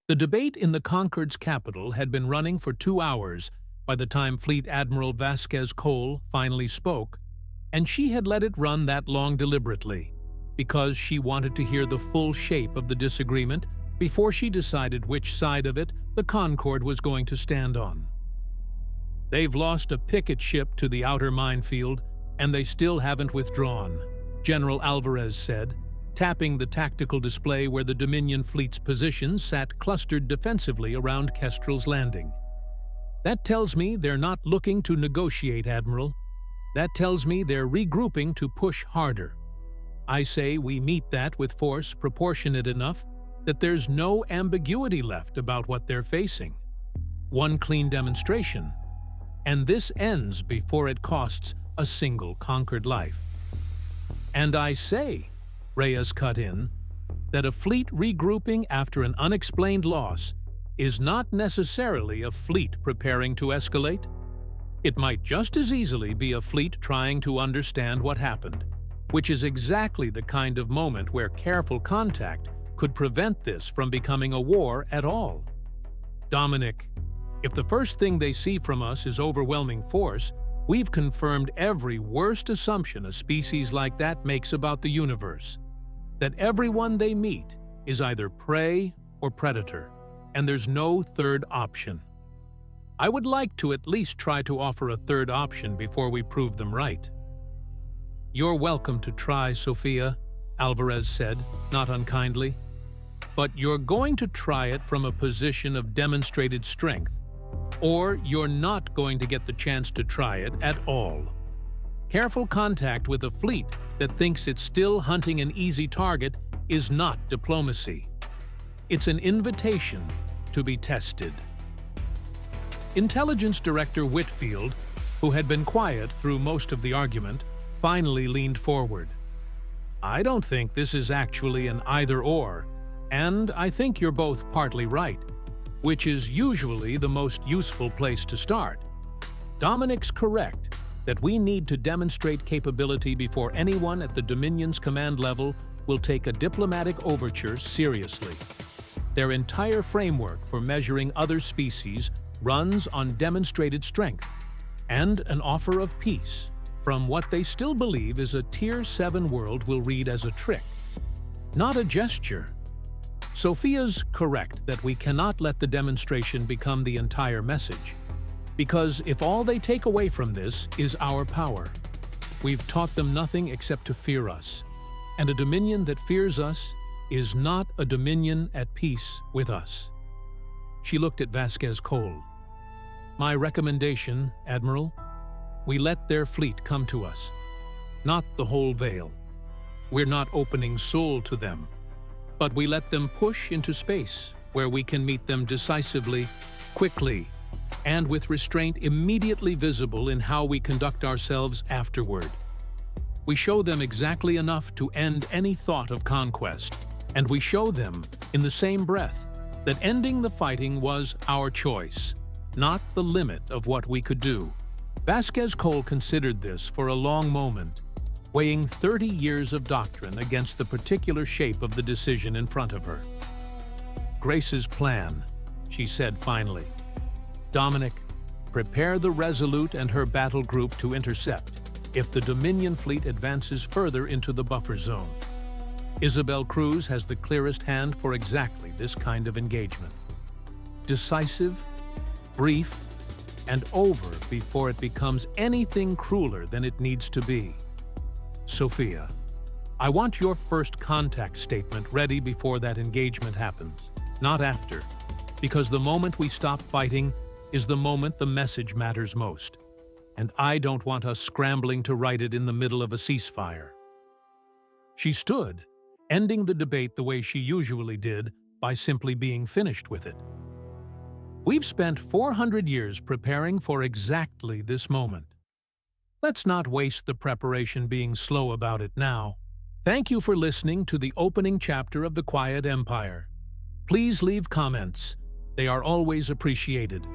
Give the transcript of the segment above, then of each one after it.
The debate in the Concord's capital had been running for 2 hours by the time Fleet Admiral Vasquez Cole finally spoke, and she had let it run that long deliberately, because she wanted to hear the full shape of the disagreement before she decided which side of it the Concorde was going to stand on. "They've lost a picket ship to the outer minefield, and they still haven't withdrawn," General Alvarez said, tapping the tactical display where the Dominion fleet's positions sat clustered defensively around Kestrel's landing. "That tells me they're not looking to negotiate, Admiral. That tells me they're regrouping to push harder. I say we meet that with force proportionate enough that there's no ambiguity left about what they're facing. One clean demonstration, and this ends before it costs a single conquered life." "And I say," Reyes cut in, "that a fleet regrouping after an unexplained loss is not necessarily a fleet preparing to escalate. It might just as easily be a fleet trying to understand what happened, which is exactly the kind of moment where careful contact could prevent this from becoming a war at all. Dominic, if the first thing they see from us is overwhelming force, we've confirmed every worst assumption a species like that makes about the universe. That everyone they meet is either prey or predator, and there's no third option. I would like to at least try to offer a third option before we prove them right." "You're welcome to try, Sophia," Alvarez said, not unkindly. "But you're going to try it from a position of demonstrated strength, or you're not going to get the chance to try it at all. Careful contact with a fleet that thinks it's still hunting an easy target is not diplomacy. It's an invitation to be tested." Intelligence Director Whitfield, who had been quiet through most of the argument, finally leaned forward. "I don't think this is actually an either-or, and I think you're both partly right, which is usually the most useful place to start. Dominic's correct that we need to demonstrate capability before anyone at the Dominion's command level will take a diplomatic overture seriously. Their entire framework for measuring other species runs on demonstrated strength and an offer of peace from what they still believe is a Tier 7 world will read as a trick, not a gesture. Sophia's correct that we cannot let the demonstration become the entire message, because if all they take away from this is our power, we've taught them nothing except to fear us, and a Dominion that fears us is not a Dominion at peace with us." She looked at Vasquez Cole. "My recommendation, Admiral, we let their fleet come to us, not the whole Vale. We're not opening Sol to them, but we let them push into space where we can meet them decisively, quickly, and with restraint immediately visible in how we conduct ourselves afterward. We show them exactly enough to end any thought of conquest, and we show them, in the same breath, that ending the fighting was our choice, not the limit of what we could do." Vasquez Cole considered this for a long moment, weighing 30 years of doctrine against the particular shape of the decision in front of her. "Grace's plan," she said finally. "Dominic, prepare the Resolute and her battle group to intercept if the Dominion fleet advances further into the buffer zone. Isabel Cruz has the clearest hand for exactly this kind of engagement. Decisive, brief, and over before it becomes anything crueler than it needs to be. Sophia, I want your first contact statement ready before that engagement happens, not after, because the moment we stop fighting is the moment the message matters most, and I don't want us scrambling to write it in the middle of a ceasefire." She stood, ending the debate the way she usually did, by simply being finished with it. "We've spent 400 years preparing for exactly this moment. Let's not waste the preparation being slow about it now. Thank you for listening to the opening chapter of The Quiet Empire. Please leave comments. They are always appreciated.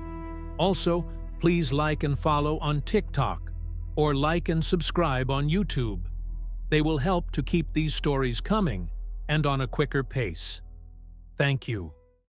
Also, please like and follow on TikTok, or like and subscribe on YouTube. They will help to keep these stories coming and on a quicker pace. Thank you.